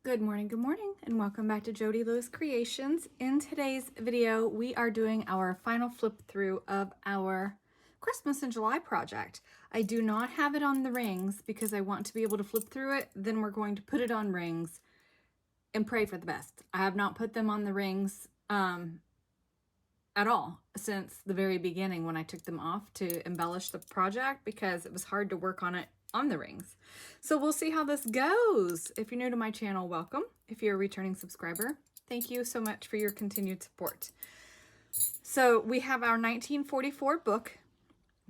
Good morning, and welcome back to Jody Lewis Creations. In today's video, we are doing our final flip through of our Christmas in July project. I do not have it on the rings because I want to be able to flip through it. Then we're going to put it on rings and pray for the best. I have not put them on the rings at all since the very beginning when I took them off to embellish the project because it was hard to work on it on the rings. So we'll see how this goes. If you're new to my channel, welcome. If you're a returning subscriber, thank you so much for your continued support. So we have our 1944 book,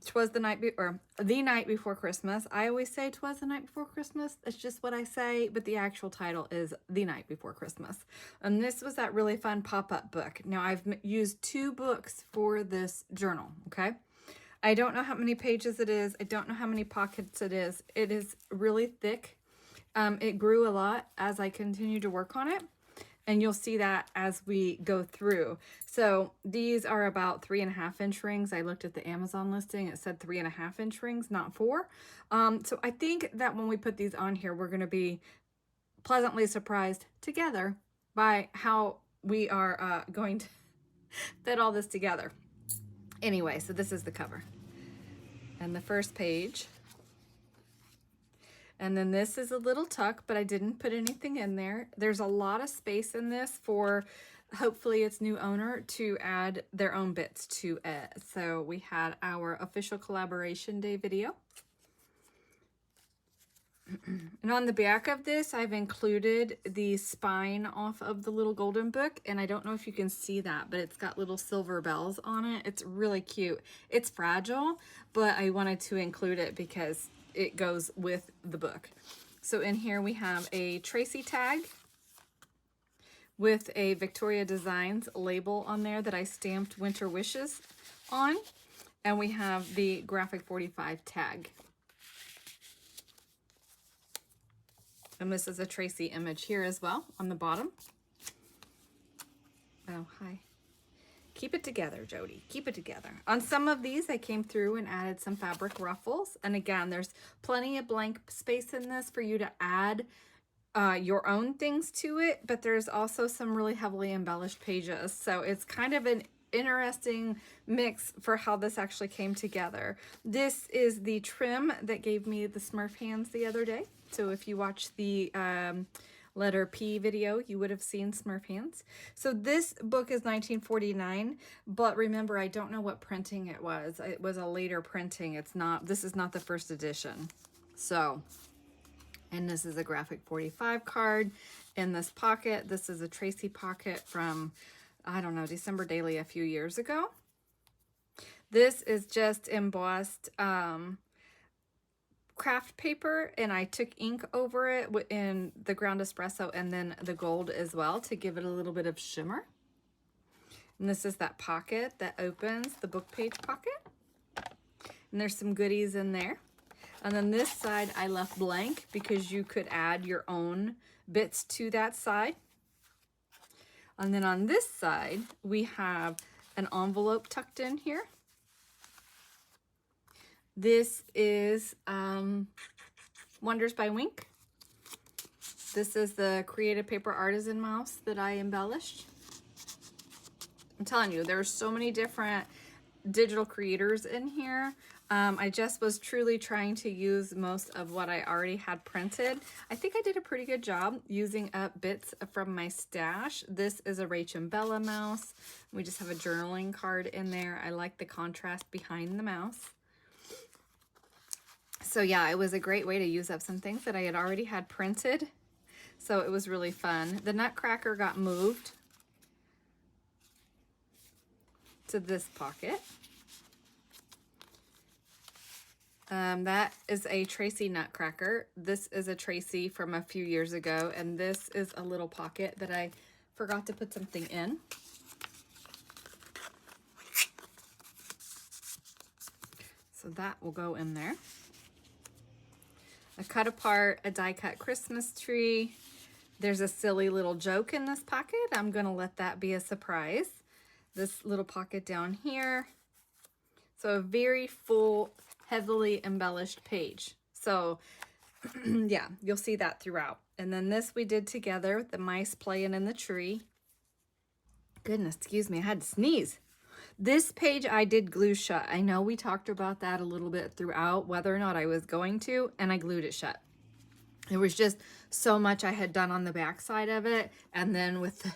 "Twas the Night The Night Before Christmas." I always say "Twas the Night Before Christmas." That's just what I say, but the actual title is "The Night Before Christmas." And this was that really fun pop-up book. Now I've used 2 books for this journal, okay? I don't know how many pages it is. I don't know how many pockets it is. It is really thick. It grew a lot as I continued to work on it. And you'll see that as we go through. So these are about 3.5-inch rings. I looked at the Amazon listing. It said 3.5-inch rings, not 4. So I think that when we put these on here, we're going to be pleasantly surprised together by how we are going to fit all this together. Anyway, so this is the cover and the first page. And then this is a little tuck, but I didn't put anything in there. There's a lot of space in this for hopefully its new owner to add their own bits to it. So we had our official collaboration day video. And on the back of this, I've included the spine off of the little golden book. And I don't know if you can see that, but it's got little silver bells on it. It's really cute. It's fragile, but I wanted to include it because it goes with the book. So in here we have a Tracy tag with a Victoria Designs label on there that I stamped Winter Wishes on. And we have the Graphic 45 tag. And this is a Tracy image here as well on the bottom. Oh, hi. Keep it together, Jody. Keep it together. On some of these, I came through and added some fabric ruffles. And again, there's plenty of blank space in this for you to add your own things to it. But there's also some really heavily embellished pages. So it's kind of an interesting mix for how this actually came together. This is the trim that gave me the Smurf hands the other day. So if you watch the letter P video, you would have seen Smurf hands. So this book is 1949, but remember, I don't know what printing it was. It was a later printing. It's not, this is not the first edition. So, and this is a Graphic 45 card in this pocket. This is a Tracy pocket from, I don't know, December Daily a few years ago. This is just embossed craft paper, and I took ink over it in the ground espresso and then the gold as well to give it a little bit of shimmer. And this is that pocket that opens, the book page pocket. And there's some goodies in there. And then this side I left blank because you could add your own bits to that side. And then on this side, we have an envelope tucked in here. This is Wonders by Wink. This is the Creative Paper Artisan mouse that I embellished. I'm telling you, there's so many different digital creators in here. I just was truly trying to use most of what I already had printed. I think I did a pretty good job using up bits from my stash. This is a Rach and Bella mouse. We just have a journaling card in there. I like the contrast behind the mouse. So yeah, it was a great way to use up some things that I had already had printed. So it was really fun. The Nutcracker got moved to this pocket. That is a Tracy Nutcracker. This is a Tracy from a few years ago, and this is a little pocket that I forgot to put something in. So that will go in there. I cut apart a die-cut Christmas tree. There's a silly little joke in this pocket. I'm going to let that be a surprise. This little pocket down here. So a very full, heavily embellished page. So Yeah, you'll see that throughout. And then this we did together, the mice playing in the tree. Goodness, excuse me, I had to sneeze. This page I did glue shut. I know we talked about that a little bit throughout, whether or not I was going to, and I glued it shut. There was just so much I had done on the back side of it, and then with the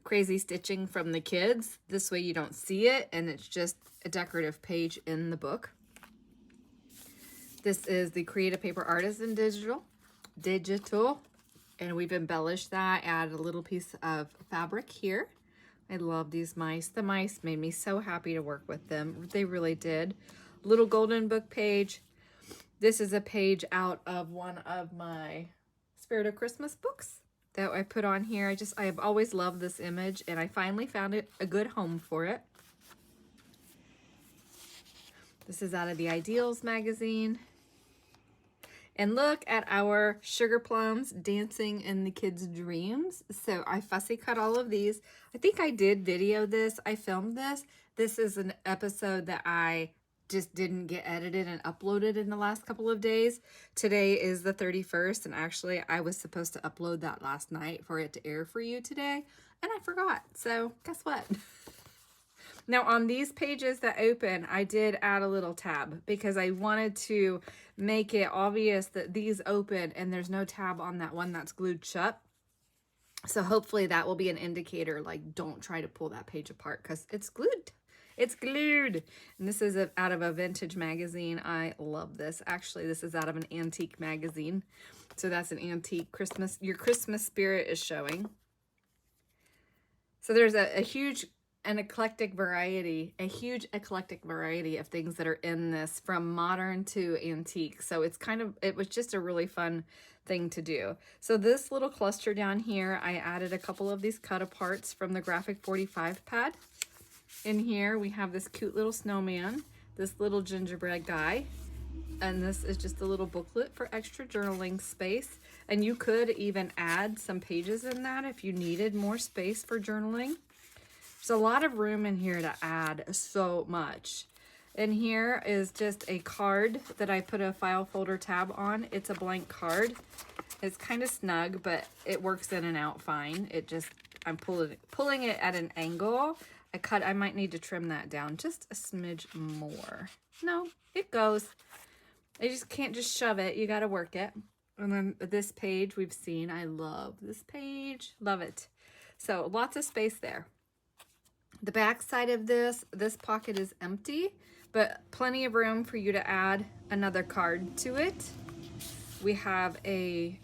crazy stitching from the kids, this way you don't see it, and it's just a decorative page in the book. This is the Create a Paper Artisan digital, and we've embellished that, added a little piece of fabric here. I love these mice. The mice made me so happy to work with them. They really did. Little golden book page. This is a page out of one of my Spirit of Christmas books that I put on here. I have always loved this image, and I finally found it a good home for it. This is out of the Ideals magazine. And look at our sugar plums dancing in the kids' dreams. So I fussy cut all of these. I think I did video this. I filmed this. This is an episode that I just didn't get edited and uploaded in the last couple of days. Today is the 31st, and actually I was supposed to upload that last night for it to air for you today, and I forgot. So guess what? Now on these pages that open, I did add a little tab because I wanted to make it obvious that these open and there's no tab on that one that's glued shut. So hopefully that will be an indicator, like don't try to pull that page apart because it's glued. It's glued. And this is out of a vintage magazine. I love this. Actually, this is out of an antique magazine. So that's an antique Christmas. Your Christmas spirit is showing. So there's a huge eclectic variety of things that are in this, from modern to antique. So it was just a really fun thing to do. So this little cluster down here, I added a couple of these cut aparts from the Graphic 45 pad. In here we have this cute little snowman, this little gingerbread guy, and this is just a little booklet for extra journaling space. And you could even add some pages in that if you needed more space for journaling. There's a lot of room in here to add so much. And here is just a card that I put a file folder tab on. It's a blank card. It's kind of snug, but it works in and out fine. I'm pulling it at an angle. I might need to trim that down just a smidge more. No, it goes. You just can't just shove it. You got to work it. And then this page we've seen. I love this page. Love it. So lots of space there. The back side of this pocket is empty, but plenty of room for you to add another card to it. We have a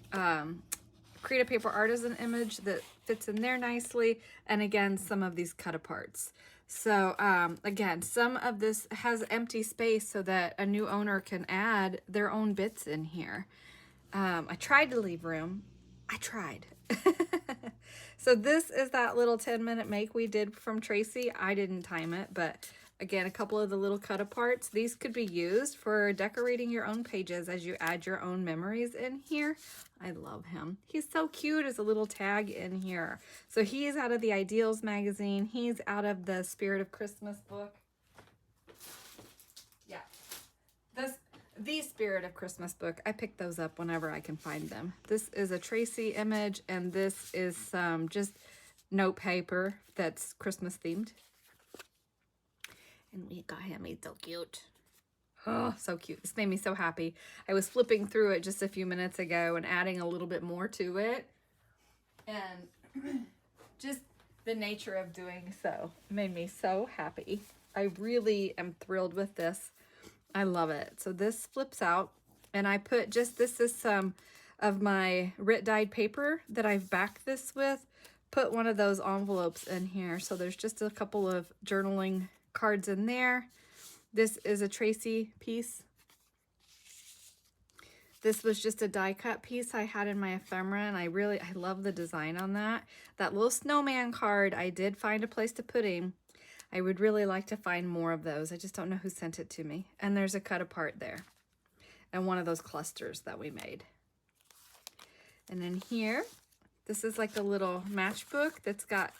Create a Paper Artisan image that fits in there nicely, and again, some of these cut aparts. So again, some of this has empty space so that a new owner can add their own bits in here. I tried to leave room. I tried. So this is that little 10-minute make we did from Tracy. I didn't time it, but again, a couple of the little cut aparts. These could be used for decorating your own pages as you add your own memories in here. I love him. He's so cute as a little tag in here. So he's out of the Ideals magazine. He's out of the Spirit of Christmas book. Yeah. The Spirit of Christmas book. I pick those up whenever I can find them. This is a Tracy image, and this is some just note paper that's Christmas themed. And we got him. He's so cute. Oh, so cute. This made me so happy. I was flipping through it just a few minutes ago and adding a little bit more to it. And just the nature of doing so made me so happy. I really am thrilled with this. I love it. So this flips out, and I put this is some of my Rit dyed paper that I've backed this with. Put one of those envelopes in here. So there's just a couple of journaling cards in there. This is a Tracy piece. This was just a die cut piece I had in my ephemera, and I love the design on that. That little snowman card, I did find a place to put him. I would really like to find more of those. I just don't know who sent it to me. And there's a cut apart there. And one of those clusters that we made. And then here, this is like a little matchbook that's got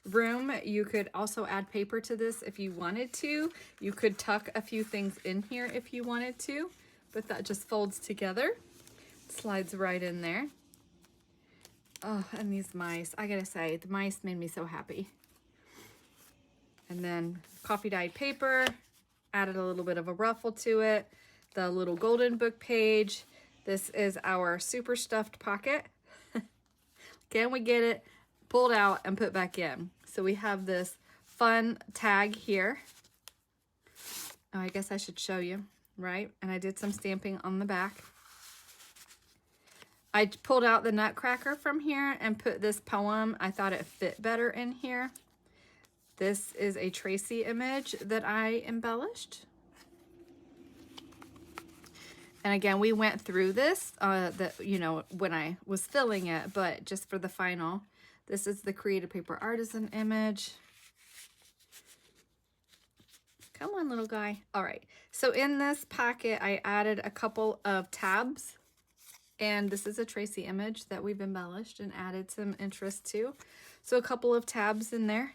room. You could also add paper to this if you wanted to. You could tuck a few things in here if you wanted to, but that just folds together. Slides right in there. Oh, and these mice, I gotta say, the mice made me so happy. And then coffee dyed paper, added a little bit of a ruffle to it. The little golden book page. This is our super stuffed pocket. Can we get it pulled out and put back in? So we have this fun tag here. Oh, I guess I should show you, right? And I did some stamping on the back. I pulled out the Nutcracker from here and put this poem. I thought it fit better in here. This is a Tracy image that I embellished. And again, we went through this, you know, when I was filling it, but just for the final. This is the Creative Paper Artisan image. Come on, little guy. All right. So in this packet, I added a couple of tabs. And this is a Tracy image that we've embellished and added some interest to. So a couple of tabs in there.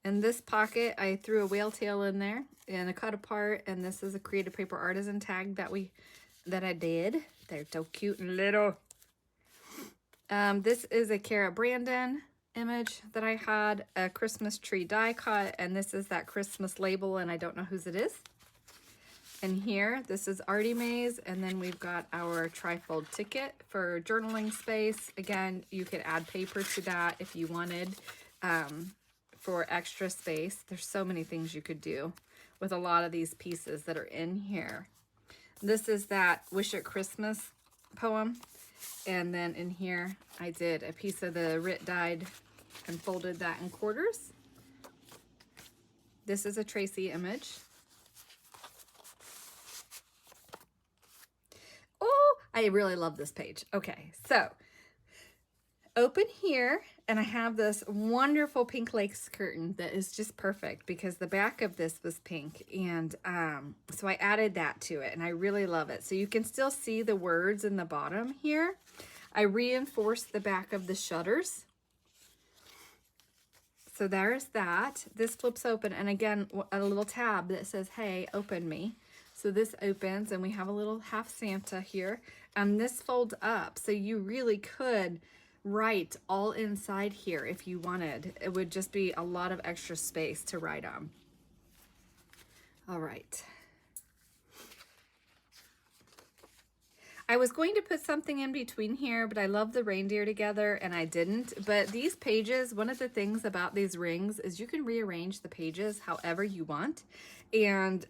In this pocket, I threw a whale tail in there and a cut apart. And this is a Creative Paper Artisan tag that I did. They're so cute and little. This is a Kara Brandon image that I had, a Christmas tree die cut. And this is that Christmas label, and I don't know whose it is. And here, this is Artie Mays, and then we've got our trifold ticket for journaling space. Again, you could add paper to that if you wanted for extra space. There's so many things you could do with a lot of these pieces that are in here. This is that Wish It Christmas poem. And then in here, I did a piece of the Rit dyed and folded that in quarters. This is a Tracy image. I really love this page. Okay, so open here, and I have this wonderful pink lace curtain that is just perfect because the back of this was pink, and so I added that to it, and I really love it. So you can still see the words in the bottom here. I reinforced the back of the shutters. So there's that. This flips open, and again, a little tab that says, hey, open me. So this opens, and we have a little half Santa here, and this folds up. So you really could write all inside here if you wanted. It would just be a lot of extra space to write on. All right. I was going to put something in between here, but I love the reindeer together and I didn't. But these pages, one of the things about these rings is you can rearrange the pages however you want and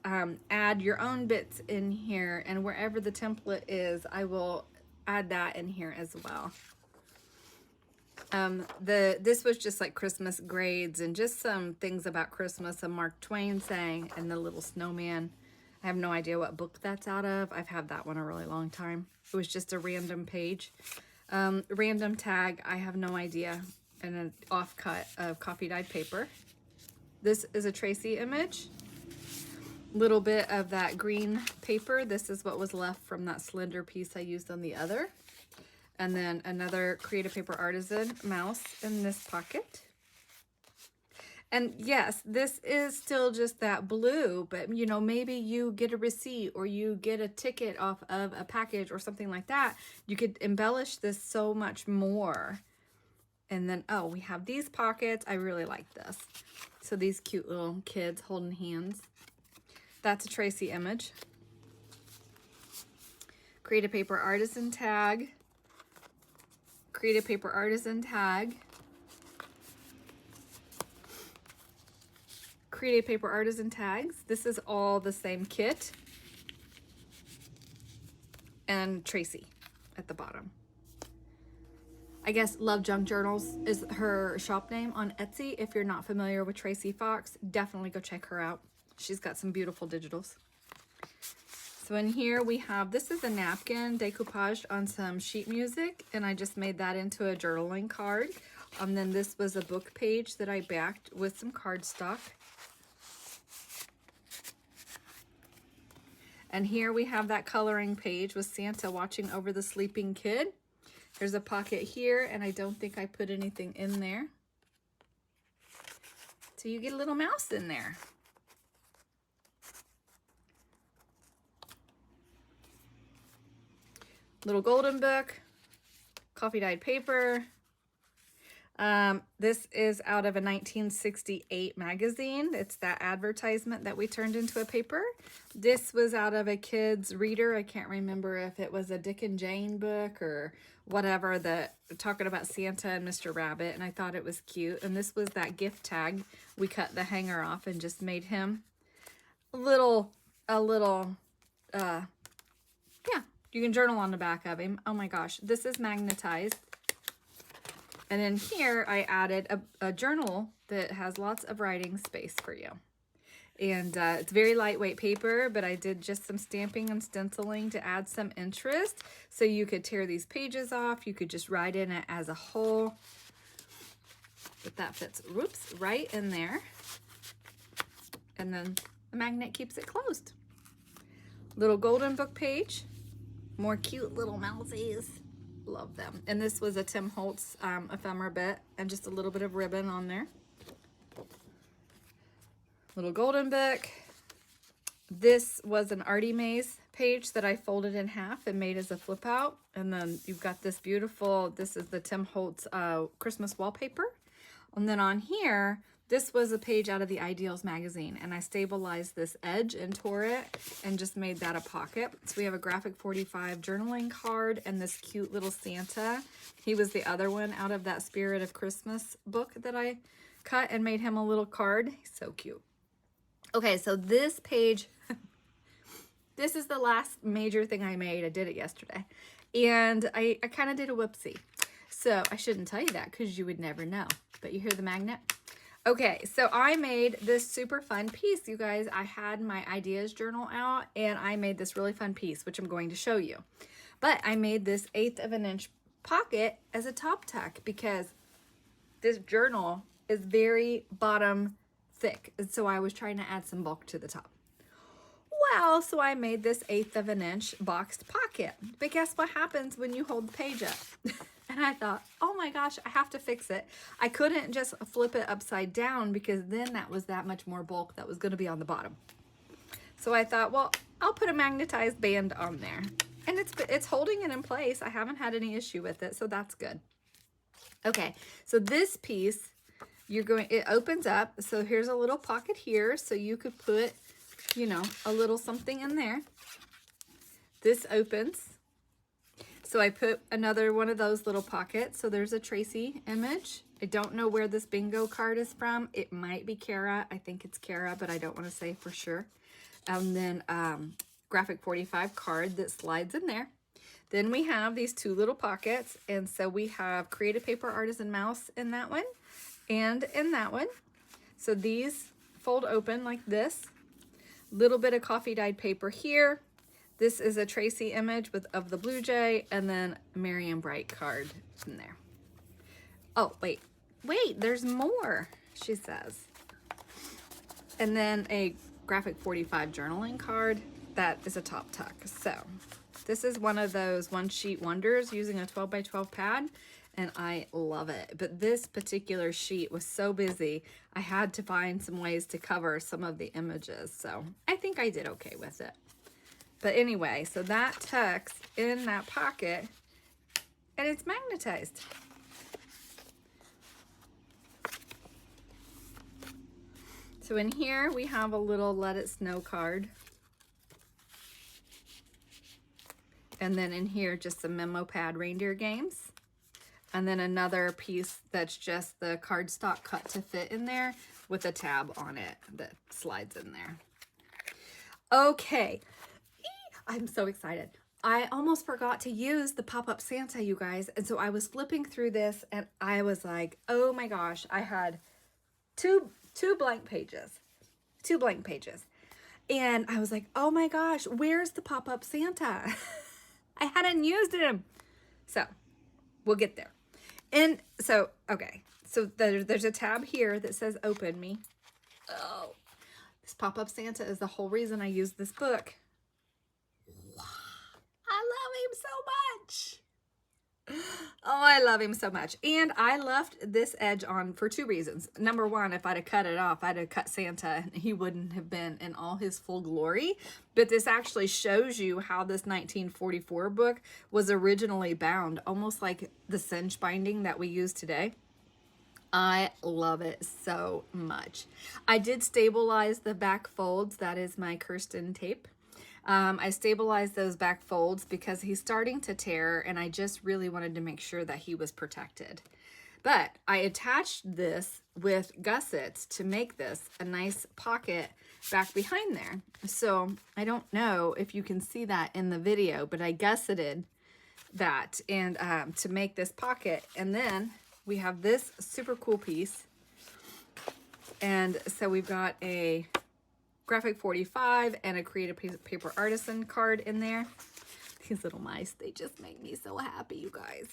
add your own bits in here, and wherever the template is, I will add that in here as well. This was just like Christmas grades and just some things about Christmas, and Mark Twain saying, and the little snowman. I have no idea what book that's out of. I've had that one a really long time. It was just a random page. Random tag, I have no idea. And an offcut of coffee dyed paper. This is a Tracy image. Little bit of that green paper. This is what was left from that slender piece I used on the other. And then another Creative Paper Artisan mouse in this pocket. And yes, this is still just that blue, but you know, maybe you get a receipt or you get a ticket off of a package or something like that. You could embellish this so much more. And then, oh, we have these pockets. I really like this. So these cute little kids holding hands. That's a Tracy image. Creative Paper Artisan tag. Creative Paper Artisan tag. Creative Paper Artisan tags. This is all the same kit. And Tracy at the bottom. I guess Love Junk Journals is her shop name on Etsy. If you're not familiar with Tracy Fox, definitely go check her out. She's got some beautiful digitals. So in here we have, this is a napkin decoupaged on some sheet music, and I just made that into a journaling card. And then this was a book page that I backed with some cardstock. And here we have that coloring page with Santa watching over the sleeping kid. There's a pocket here, and I don't think I put anything in there. So you get a little mouse in there. Little golden book, coffee dyed paper. This is out of a 1968 magazine. It's that advertisement that we turned into a paper. This was out of a kid's reader. I can't remember if it was a Dick and Jane book or whatever, that talking about Santa and Mr. Rabbit, and I thought it was cute. And this was that gift tag. We cut the hanger off and just made him a little, yeah, you can journal on the back of him. Oh my gosh, this is magnetized. And then here I added a journal that has lots of writing space for you. And it's very lightweight paper, but I did just some stamping and stenciling to add some interest. So you could tear these pages off. You could just write in it as a whole. But that fits, whoops, right in there. And then the magnet keeps it closed. Little golden book page. More cute little mousies. Love them. And this was a Tim Holtz ephemera bit and just a little bit of ribbon on there. Little golden book. This was an Artie Mays page that I folded in half and made as a flip out. And then you've got this beautiful, this is the Tim Holtz Christmas wallpaper. And then on here, this was a page out of the Ideals magazine, and I stabilized this edge and tore it and just made that a pocket. So we have a Graphic 45 journaling card and this cute little Santa. He was the other one out of that Spirit of Christmas book that I cut and made him a little card. He's so cute. Okay, so this page, this is the last major thing I made. I did it yesterday. And I kind of did a whoopsie. So I shouldn't tell you that because you would never know. But you hear the magnet? Okay, so I made this super fun piece, you guys. I had my ideas journal out and I made this really fun piece, which I'm going to show you. But I made this 1/8 of an inch pocket as a top tuck because this journal is very bottom thick. And so I was trying to add some bulk to the top. Well, so I made this 1/8 of an inch boxed pocket. But guess what happens when you hold the page up? And I thought, oh my gosh, I have to fix it. I couldn't just flip it upside down because then that was that much more bulk that was going to be on the bottom. So I thought, well, I'll put a magnetized band on there. And it's holding it in place. I haven't had any issue with it, so that's good. Okay, so this piece, it opens up. So here's a little pocket here. So you could put, you know, a little something in there. This opens. So I put another one of those little pockets. So there's a Tracy image. I don't know where this bingo card is from. It might be Kara. I think it's Kara, but I don't want to say for sure. And then Graphic 45 card that slides in there. Then we have these two little pockets. And so we have Creative Paper Artisan Mouse in that one and in that one. So these fold open like this. Little bit of coffee dyed paper here. This is a Tracy image of the Blue Jay, and then Marian Bright card in there. Oh, wait, there's more, she says. And then a Graphic 45 journaling card that is a top tuck. So this is one of those one sheet wonders using a 12 by 12 pad, and I love it. But this particular sheet was so busy, I had to find some ways to cover some of the images. So I think I did okay with it. But anyway, so that tucks in that pocket and it's magnetized. So in here we have a little Let It Snow card. And then in here just some memo pad reindeer games. And then another piece that's just the cardstock cut to fit in there with a tab on it that slides in there. Okay. I'm so excited. I almost forgot to use the pop-up Santa, you guys. And so I was flipping through this and I was like, oh my gosh, I had two blank pages. And I was like, oh my gosh, where's the pop-up Santa? I hadn't used him. So we'll get there. And so, okay. So there's a tab here that says open me. Oh, this pop-up Santa is the whole reason I used this book. I love him so much. Oh, I love him so much. And I left this edge on for two reasons. Number one, if I'd have cut it off, I'd have cut Santa and he wouldn't have been in all his full glory. But this actually shows you how this 1944 book was originally bound, almost like the cinch binding that we use today. I love it so much. I did stabilize the back folds. That is my Kirsten tape. I stabilized those back folds because he's starting to tear and I just really wanted to make sure that he was protected. But I attached this with gussets to make this a nice pocket back behind there. So I don't know if you can see that in the video, but I gusseted that and to make this pocket. And then we have this super cool piece. And so we've got a Graphic 45 and a Creative Paper Artisan card in there. These little mice, they just make me so happy, you guys.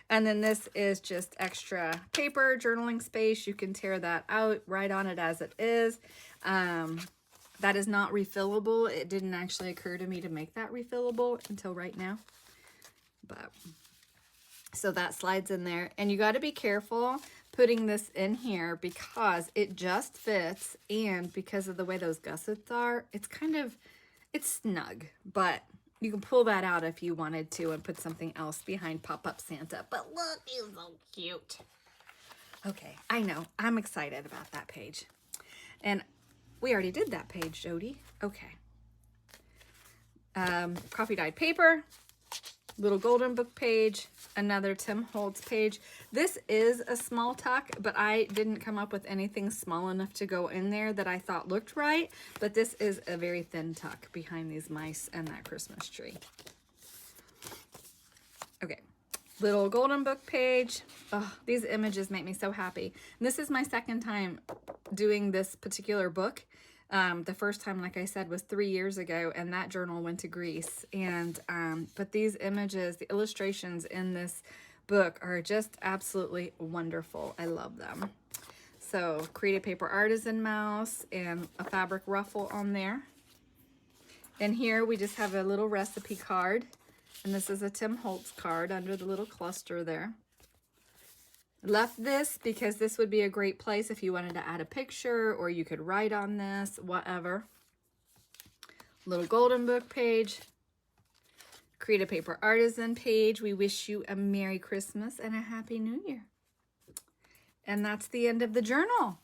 And then this is just extra paper, journaling space. You can tear that out, write on it as it is. That is not refillable. It didn't actually occur to me to make that refillable until right now. But so that slides in there. And you got to be careful putting this in here because it just fits, and because of the way those gussets are, it's snug, but you can pull that out if you wanted to and put something else behind Pop-Up Santa. But look, he's so cute. Okay, I know, I'm excited about that page. And we already did that page, Jody. Okay. Coffee dyed paper, little golden book page, another Tim Holtz page. This is a small tuck, but I didn't come up with anything small enough to go in there that I thought looked right. But this is a very thin tuck behind these mice and that Christmas tree. Okay, little golden book page. Oh, these images make me so happy. And this is my second time doing this particular book. The first time, like I said, was 3 years ago, and that journal went to Greece. And but these images, the illustrations in this book are just absolutely wonderful. I love them. So Creative Paper Artisan mouse and a fabric ruffle on there. And here we just have a little recipe card, and this is a Tim Holtz card under the little cluster there. Left this because this would be a great place if you wanted to add a picture, or you could write on this, whatever. Little golden book page, Creative Paper Artisan page. We wish you a Merry Christmas and a Happy New Year. And that's the end of the journal.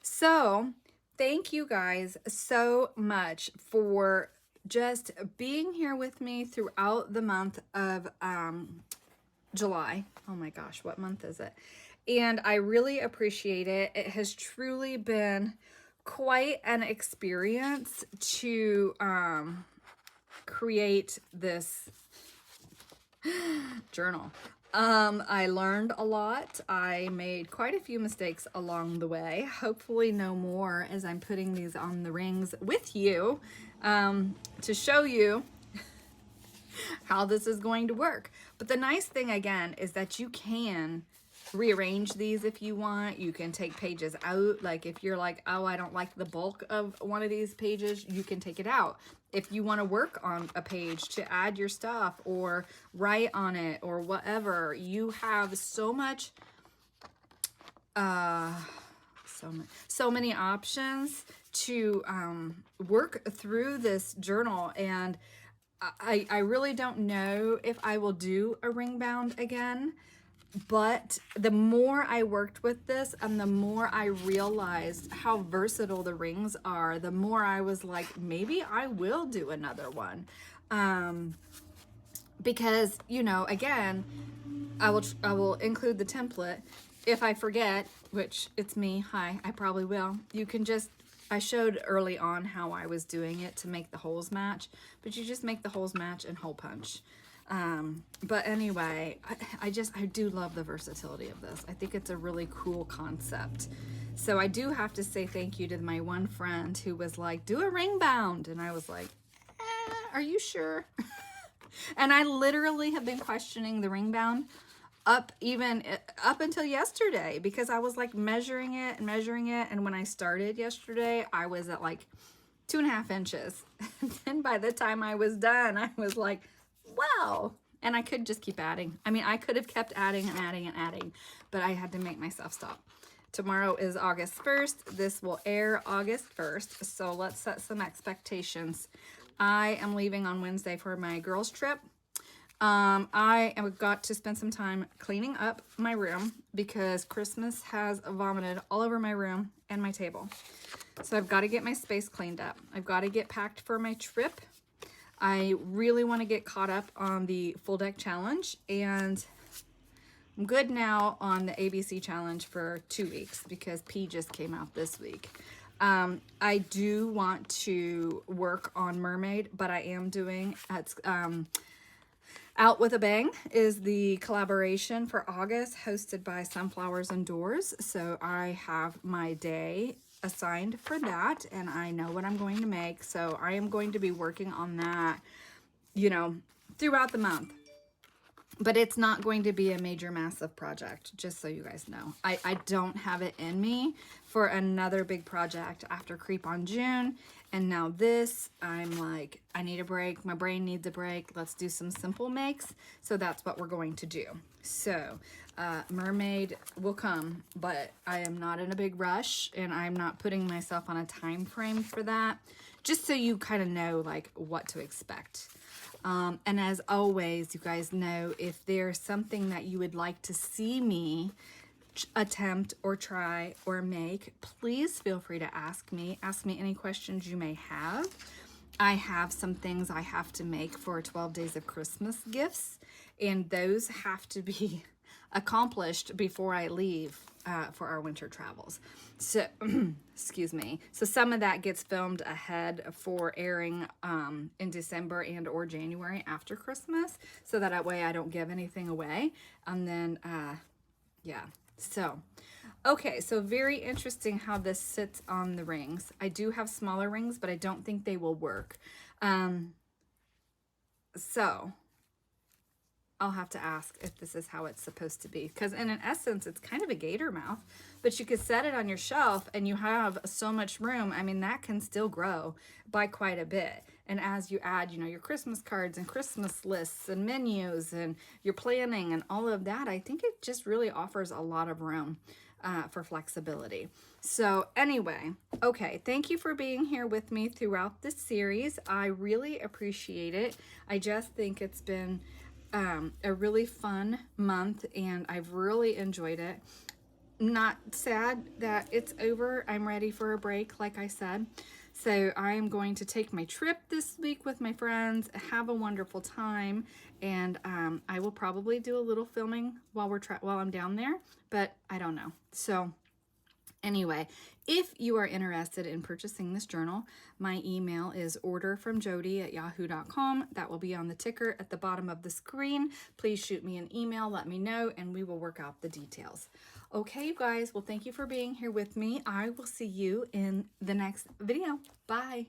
So thank you guys so much for just being here with me throughout the month of July. Oh my gosh, what month is it? And I really appreciate it. It has truly been quite an experience to create this journal. I learned a lot. I made quite a few mistakes along the way. Hopefully no more as I'm putting these on the rings with you to show you how this is going to work. But the nice thing again is that you can rearrange these if you want. You can take pages out. Like if you're like, oh, I don't like the bulk of one of these pages, you can take it out. If you want to work on a page to add your stuff or write on it or whatever, you have so many options to work through this journal. And I really don't know if I will do a ring bound again, but the more I worked with this and the more I realized how versatile the rings are, the more I was like, maybe I will do another one. Because, you know, again, I will include the template. If I forget, which it's me, hi, I probably will, you can just, I showed early on how I was doing it to make the holes match, but you just make the holes match and hole punch. But anyway, I do love the versatility of this. I think it's a really cool concept. So I do have to say thank you to my one friend who was like, do a ring bound. And I was like, are you sure? And I literally have been questioning the ring bound up until yesterday, because I was like measuring it. And when I started yesterday, I was at like 2.5 inches. And then by the time I was done, I was like, wow. And I could just keep adding. I mean, I could have kept adding and adding and adding, but I had to make myself stop. Tomorrow is August 1st. This will air August 1st. So let's set some expectations. I am leaving on Wednesday for my girls' trip. I have got to spend some time cleaning up my room because Christmas has vomited all over my room and my table. So I've got to get my space cleaned up. I've got to get packed for my trip. I really want to get caught up on the full deck challenge, and I'm good now on the ABC challenge for 2 weeks because P just came out this week. I do want to work on Mermaid, but I am doing Out with a Bang is the collaboration for August hosted by Sunflowers and Doors. So I have my day assigned for that and I know what I'm going to make. So I am going to be working on that, you know, throughout the month. But it's not going to be a major, massive project, just so you guys know. I don't have it in me for another big project after Creep on June. And now this, I'm like, I need a break. My brain needs a break. Let's do some simple makes. So that's what we're going to do. So Mermaid will come, but I am not in a big rush. And I'm not putting myself on a time frame for that. Just so you kind of know, like, what to expect. And as always, you guys know, if there's something that you would like to see me attempt or try or make, please feel free to ask me. Ask me any questions you may have. I have some things I have to make for 12 Days of Christmas gifts, and those have to be accomplished before I leave for our winter travels. So, excuse me. So some of that gets filmed ahead for airing in December and or January after Christmas, so that way I don't give anything away. And then, yeah. So, okay, so very interesting how this sits on the rings. I do have smaller rings, but I don't think they will work. So I'll have to ask if this is how it's supposed to be, because in essence it's kind of a gator mouth, but you could set it on your shelf and you have so much room. I mean, that can still grow by quite a bit. And as you add, you know, your Christmas cards and Christmas lists and menus and your planning and all of that, I think it just really offers a lot of room for flexibility. So anyway, okay, thank you for being here with me throughout this series. I really appreciate it. I just think it's been a really fun month and I've really enjoyed it. Not sad that it's over. I'm ready for a break, like I said. So I am going to take my trip this week with my friends, have a wonderful time, and I will probably do a little filming while I'm down there, but I don't know. So anyway, if you are interested in purchasing this journal, my email is orderfromjody@yahoo.com. That will be on the ticker at the bottom of the screen. Please shoot me an email, let me know, and we will work out the details. Okay, you guys, well, thank you for being here with me. I will see you in the next video. Bye.